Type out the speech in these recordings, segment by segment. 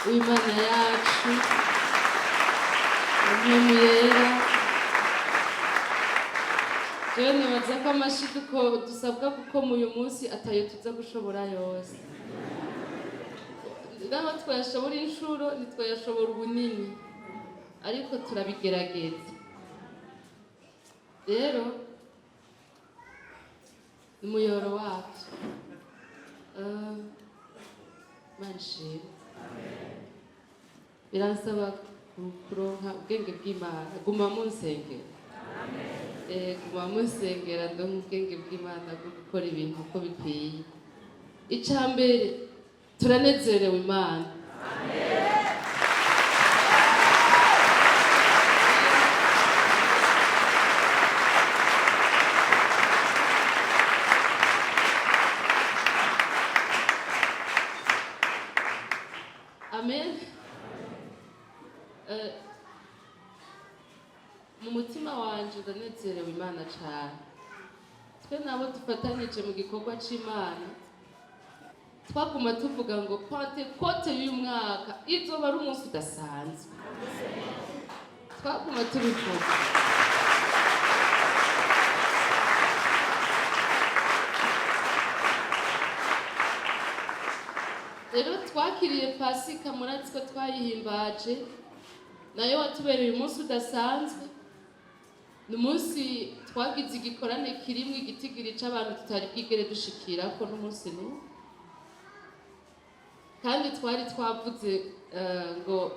w'Imana yacu impemu yera. Jewe nibaza ko amashyi dusabwa kuko mu uyu munsi atayo tuza gushobora yose. Naho twayashobora inshuro ntitwayashobora ubunini, ariko turabigerageza. Rero ni umuyoro wacu. Manshire biransaba kuronka ubwenge bw'Imana. Guma munsengera, guma munsengera ndonka ubwenge bw'Imana bwo gukora ibintu uko bikwiye. Icambere turanezerewe Imana. Amen. Mu mutima wanje ndanezerewe Imana cyane. Twe nabo dufatanyije mu gikorwa c'Imana, twaguma tuvuga ngo Pantekote y'uyu mwaka izoba ari umunsi udasanzwe. Twaguma tubivuga. Rero twakiriye Pasika murazi ko twayihimbaje, nayo watubereye umunsi udasanzwe. Ni umunsi twagize igikorane kirimwe igitigiri c'abantu tutari bwigere dushikirako n'umunsi n'umwe. Kandi twari twavuze ngo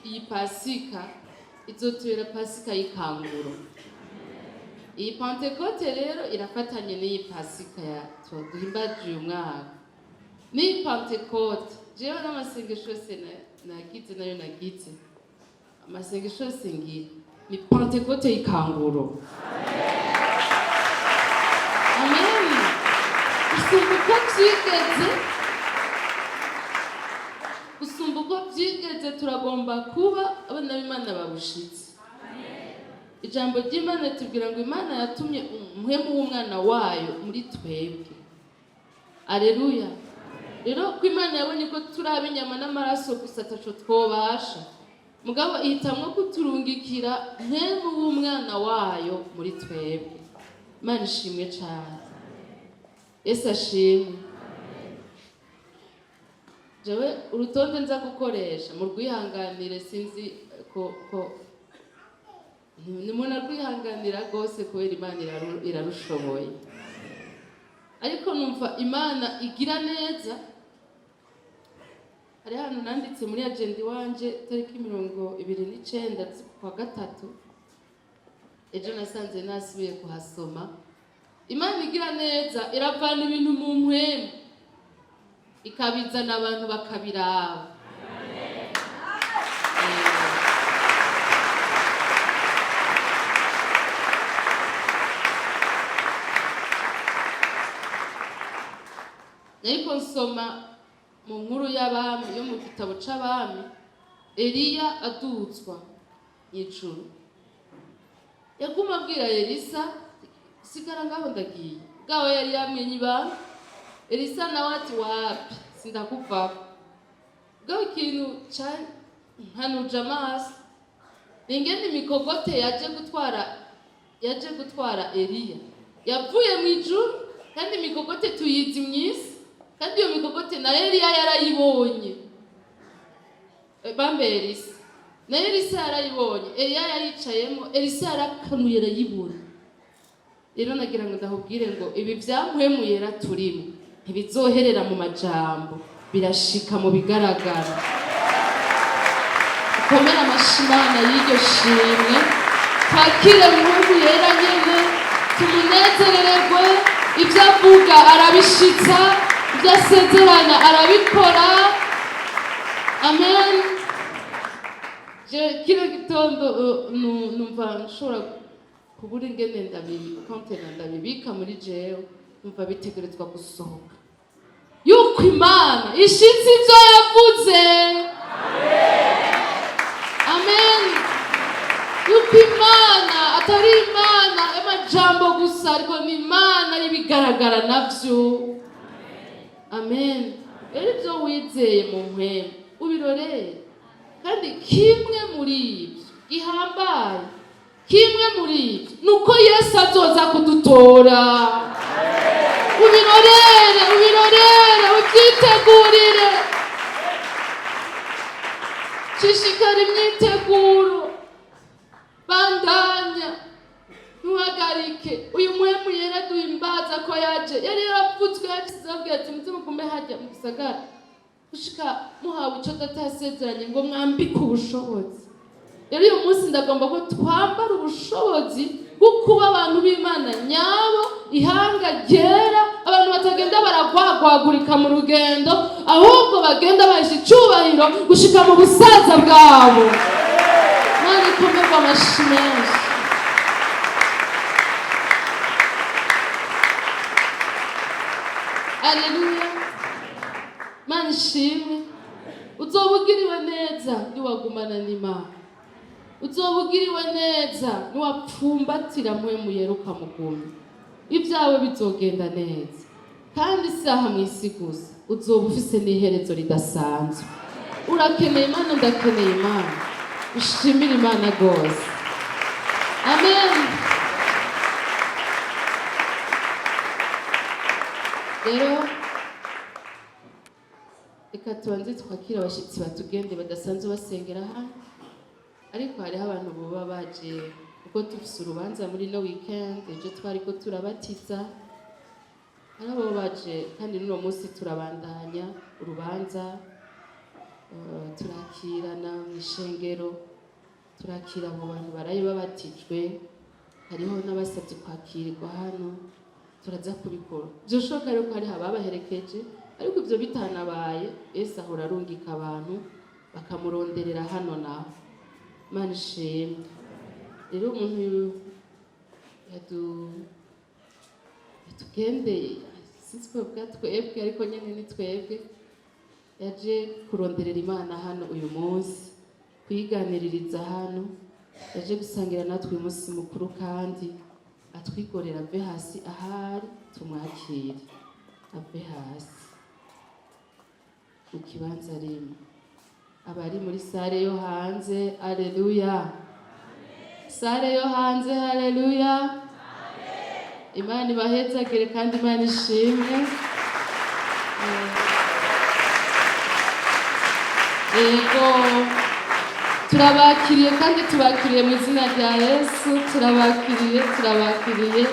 iyi Pasika izotubera Pasika y'ikanguro. Iyi Pantekote rero irafatanye n'iyi Pasika duhimbaje uyu mwaka. Ni Pantekote. Jewe n'amasengesho yose nagize. Amasengesho yose ngira ni Pantekote y'ikanguro. Amen. Gusumba uko byigeze turagomba kuba abana b'Imana babushitse. Ijambo ry'Imana tubwira ngo Imana yatumye umuhemu w'umwana wayo muri twebwe. Aleluya. Rero ko Imana yabonye ko turabe inyama n'amaraso gusa ataco twobasha, mugabo ihitamwo kuturungikira umuhemu w'umwana wayo muri twebwe. Imana ishimwe cyane. Yesu ashimwe. Jewe urutonde nza gukoresha mu rwihanganire, sinzi ko nimuna rwihanganira rwose kubera Imana irarushoboye. Ariko numva Imana igira neza. Hari hano nanditse muri agenda wanje tariki 29 kwa gatatu. Ejo nasanze nasubiye kuhasoma. Imana igira neza iravana ibintu mu mpwemu ikabizana abantu bakabiraba. Nariko nsoma mu nkuru y'abami yo mu gitabo c'abami, Eliya adutswa y'ijuru. Yaguma abwira Elisa, sigara ngaho ndagiye. Gawe yari yamenye ibanga. Elisa nawe ati wapi sindakuvako. Gawe ikintu hanuje amaso. Ingene imikogote yaje gutwara Eliya. Yavuye mu ijuru kandi imikogote tuyizi mwisi. Kandi iyo mikogote na Eliya yarayibonye. Bambe Elisa. Na Elisa yarayibonye. Eliya yaricayemo, Elisa yarakanuye yarayibona. Rero nagira ngo ndahubwire ngo ibi byampwemu yera turimo ntibizoherera mu majambo, birashika mu bigaragara. Komera amashimana y'iryo shimwe. Kwakira Mungu yera nyene, tumunezererwe. Ibyo avuga arabishitsa, ibyo asezerana arabikora. Amen. Je kino gitondo numva nshobora kubura ingene ndabibika muri jewe, numva bitegerezwa gusohoka yuko Imana ishitse ibyo yavuze. Amen. Yuko Imana atari Imana y'amajambo gusa, ariko ni Imana y'ibigaragara navyo. Amen. Rero ibyo wizeye mu mpwemu ubirorere. Kandi kimwe muri ibyo gihambaye, kimwe muri ibyo nuko Yesu azoza kudutora. Ubirorere, ubyitegurire. Shishikara imyiteguro, bandanya, ntuhagarike. Uyu muhemu yera duhimbaza ko yaje, yari yaravutswe yakizabwiye ati muze mugume hajya mu gisagara gushika muhawe ico Data yasezeranye ngo mwambike ubushobozi. Rero uyu munsi ndagomba ko twambara ubushobozi bwo kuba abantu b'Imana nyabo, ihanga ryera, abantu batagenda baragwagwagurika mu rugendo, ahubwo bagenda bahisha icubahiro gushika mu busaza bwabo. Mana ikomerwa amashi menshi. Aleluya. Mana ishimwe. Uzobugiriwe neza niwagumana n'Imana. Uzobugiriwe neza niwapfumbatira mpwemu yera ukamugumya. Ibyawe bizogenda neza. Kandi isaha mw'isi gusa uzoba ufise n'iherezo ridasanzwe. Urakeneye Imana, ndakeneye Imana. Ushimire Imana rwose. Amen. Rero reka tubanze twakira abashyitsi batugende badasanzwe basengera hano. Ariko hariho abantu baba baje kuko tufise urubanza muri no weekend, ejo twariko turabatiza. Hari abo baje kandi n'uno munsi turabandanya urubanza, turakirana mu ishengero, turakira abo bantu baraye babatijwe. Hariho n'abasabye kwakirirwa hano, turaza kubikora. Byoshoboka rero ko hari ababaherekeje, ariko ibyo bitanabaye Yesu ahora arungika abantu bakamuronderera hano naho. Mana ishimwe. Rero umuntu yatugendeye, sinzi ko twebwe ariko nyene ni twebwe, yaje kuronderera Imana hano uyu munsi, kwiganiririza hano, yaje gusangira natwe uyu munsi mukuru, kandi atwigorera ave hasi ahari tumwakire, ave hasi mu kibanza rimwe. Abari muri sare yo hanze, aleluya. Sare yo hanze, aleluya. Imana ibahezagire kandi Imana ishimwe. Yego, turabakiriye kandi tubakiriye mu izina rya Yesu. Turabakiriye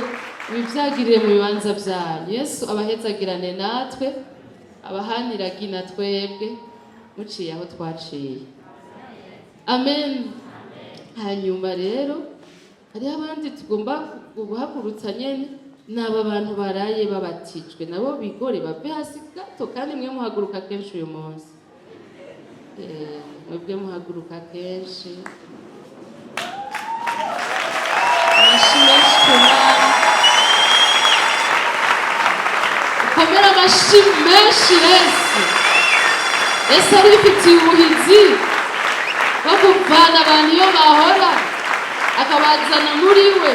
ibibyagiriye mu bibanza byanyu. Yesu abahezagirane natwe, abahaniragina twebwe muciye aho twaciye. Amen. Hanyuma rero hariho abandi tugomba guhagurutsa nyene, n'aba bantu baraye babatijwe nabo bigore bave hasi gato, kandi mwe muhaguruka kenshi uyu munsi. Mwebwe muhaguruka kenshi. Komera amashi menshi Yesu. Yesu arifitiye ubuhizi bwo kuvana abantu iyo bahora akabazana muri we.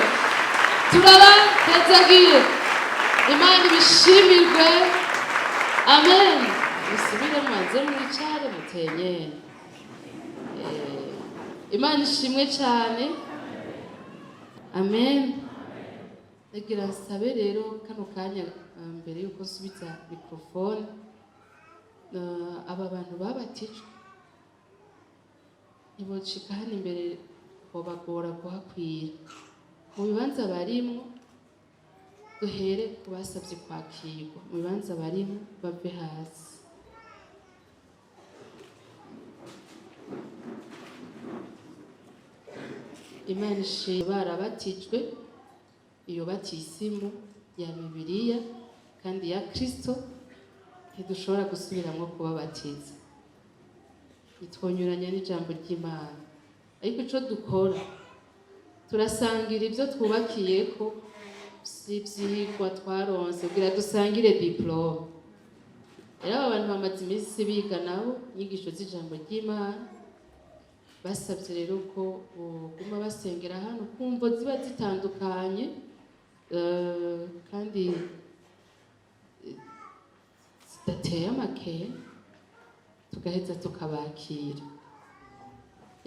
Turabatezagiye. Imana ibishimirwe. Amen. Musubire mwanze mwicare mutenye. Imana ishimwe cyane. Amen. Ndagira nsabe rero kano kanya mbere yuko nsubiza mikrofone, aba bantu babatijwe ntibocika hano imbere, bobagora kuhakwira. Mu bibanza barimwo duhere ku basabye kwakirwa, mu bibanza barimwo bave hasi. Imana ishimwe barabatijwe iyo batisimu ya Bibiliya kandi ya Kristo, ntidushobora gusubiramwo kubabatiza. Nitwonyuranya n'ijambo ry'Imana. Ariko ico dukora turasangira ibyo twubakiyeko, ivyigwa twaronse kugira dusangire diplome. Rero aba bantu bamaze iminsi biga nabo inyigisho z'ijambo ry'Imana, basabye rero ko boguma basengera hano kumvo ziba zitandukanye, kandi zidateye amakenga. tugaheza tukabakira.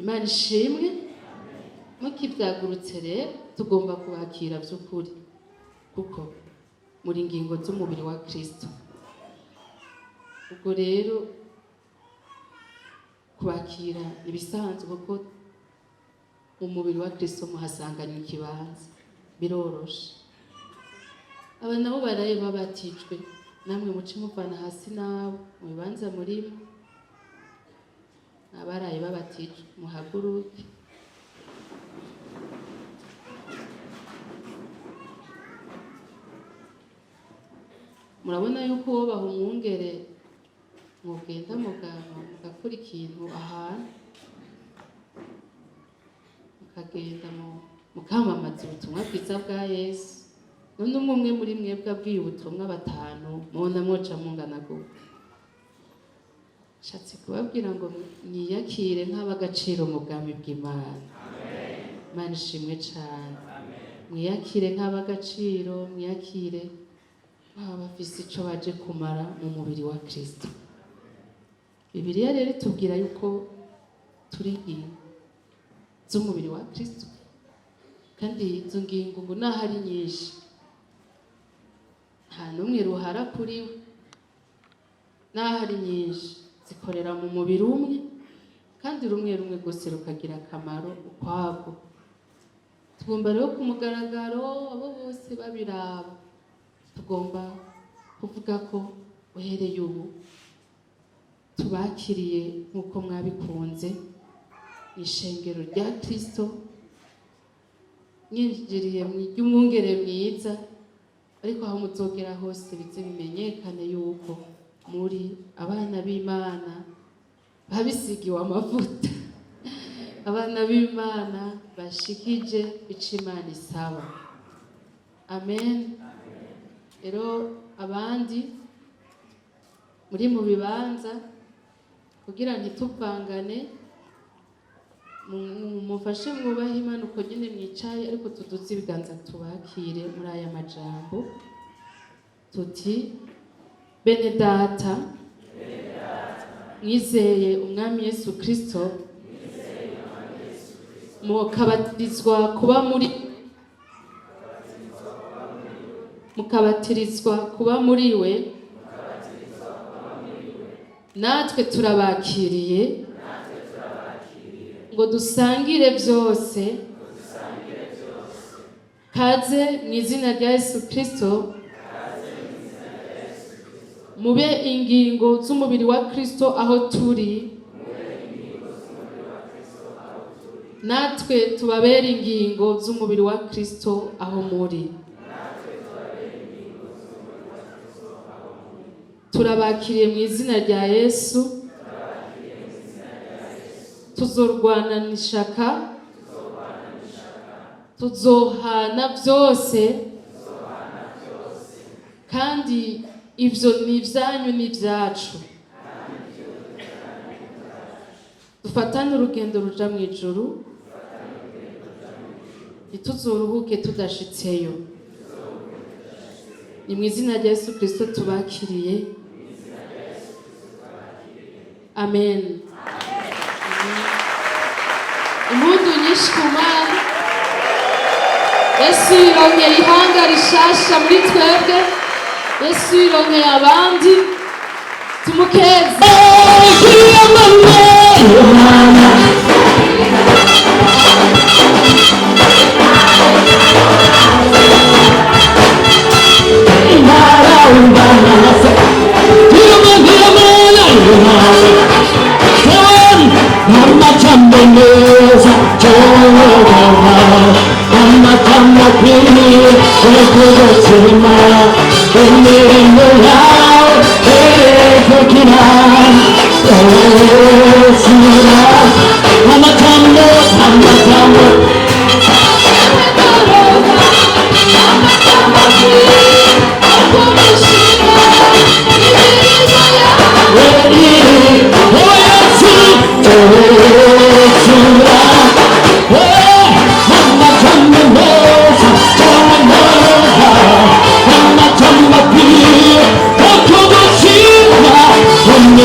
Imana ishimwe. Mukivyagurutse rero tugomba kubakira vy'ukuri kuko muri ingingo z'umubiri wa Kristo. Ubwo rero kubakira ibisanzwe kuko mu mubiri wa Kristo muhasanganya ikibanza, biroroshe. Aba nabo baraye babatijwe, namwe muce muvana hasi nabo mu bibanza murimo. Abaraye babatijwe muhaguruke. Murabona yuko uwo baha umwungere mugenda mugakora ikintu ahantu, mukagenda mukamamaza ubutumwa bwiza bwa Yesu. None umwe muri mwebwe abwiye ubutumwa batanu, mubona mwoca mungana gute? Nshatse kubabwira ngo mwiyakire nk'ab'agaciro mu bwami bw'Imana. Imana ishimwe cyane. Mwiyakire nk'ab'agaciro, mwiyakire bafise ico baje kumara mu mubiri wa Kristo. Bibiliya rero itubwira yuko turi ingingo z'umubiri wa Kristo, kandi izo ngingo ngo naho ari nyinshi nta n'umwe ruhara kuri we. Naho ari nyinshi zikorera mu mubiri umwe, kandi rumwe rumwe rwose rukagira akamaro ukwabwo. Tugomba rero ku mugaragaro abo bose babiraba, tugomba kuvuga ko uhereye ubu tubakiriye nk'uko mwabikunze ishengero rya Kristo, mwinjiriye mu ry'umwungere mwiza, ariko aho muzogera hose bize bimenyekane yuko muri abana b'Imana babisigiwe amavuta, abana b'Imana bashikije ico Imana isaba. Amen. Rero abandi muri mu bibanza kugira ntituvangane, mufashe mwubahe Imana uko nyene mwicaye, ariko tuduze ibiganza tubakire muri aya majambo tuti: bene data, mwizeye umwami Yesu Kristo, mukabatirizwa kuba muri we, natwe turabakiriye ngo dusangire byose. Kaze mu izina rya Yesu Kristo, mube ingingo z'umubiri wa Kristo aho turi, natwe tubabera ingingo z'umubiri wa Kristo aho muri. Turabakiriye mu izina rya Yesu, tuzorwanana ishaka, tuzohana byose, kandi ivyo ni ibyanyu n'ibyacu. Dufatane urugendo ruja mu ijuru, ntituzoruhuke tudashitseyo. Ni mu izina rya Yesu Kristo tubakiriye. Amen. Impundu nyinshi ku Mana. Yesu yirongeye ihanga rishasha muri twebwe. Yesu yirongeye abandi. Tumukeze.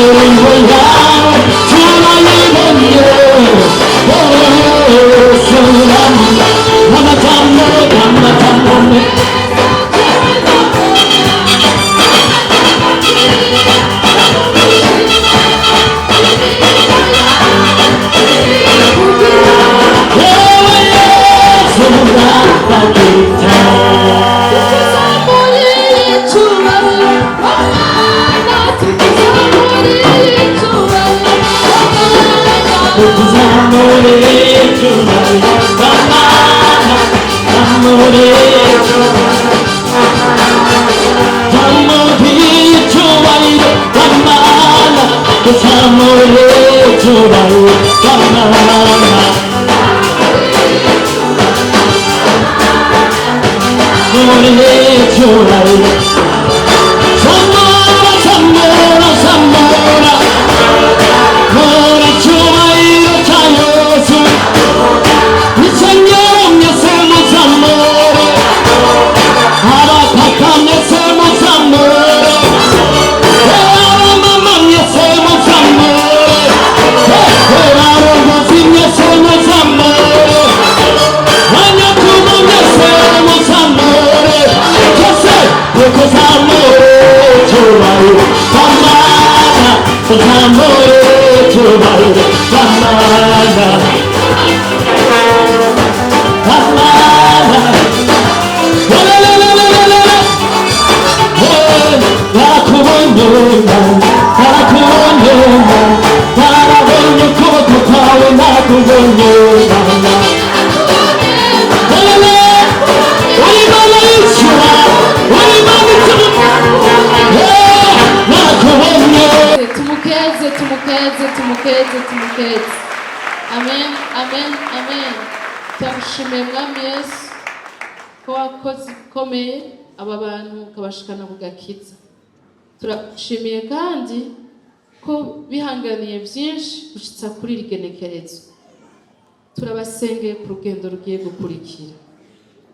Hallelujah. Tumukeze. Amen, amen, amen. Turagushimiye mwami Yesu ko wakoze ikomeye aba bantu ukabashikana ku gakiza. Turagushimiye kandi ko bihanganiye byinshi gushitsa kuri rigenekerezo. Turabasengeye ku rugendo rugiye gukurikira.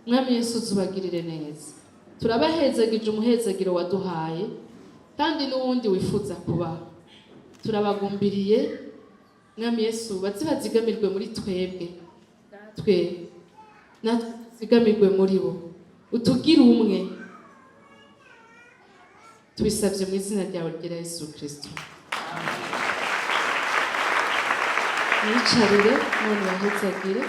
Mwami Yesu uzubagirire neza. Turabahezagije umuhezagiro waduhaye kandi n'uwundi wifuza kubaho. Turabagumbiriye Mwami Yesu bazigamirwe muri twebwe natwe zigamirwe muri bo, utugire umwe, tubisabye mu izina ryawe rya Yesu Kristo. Nicarire none bahezagire.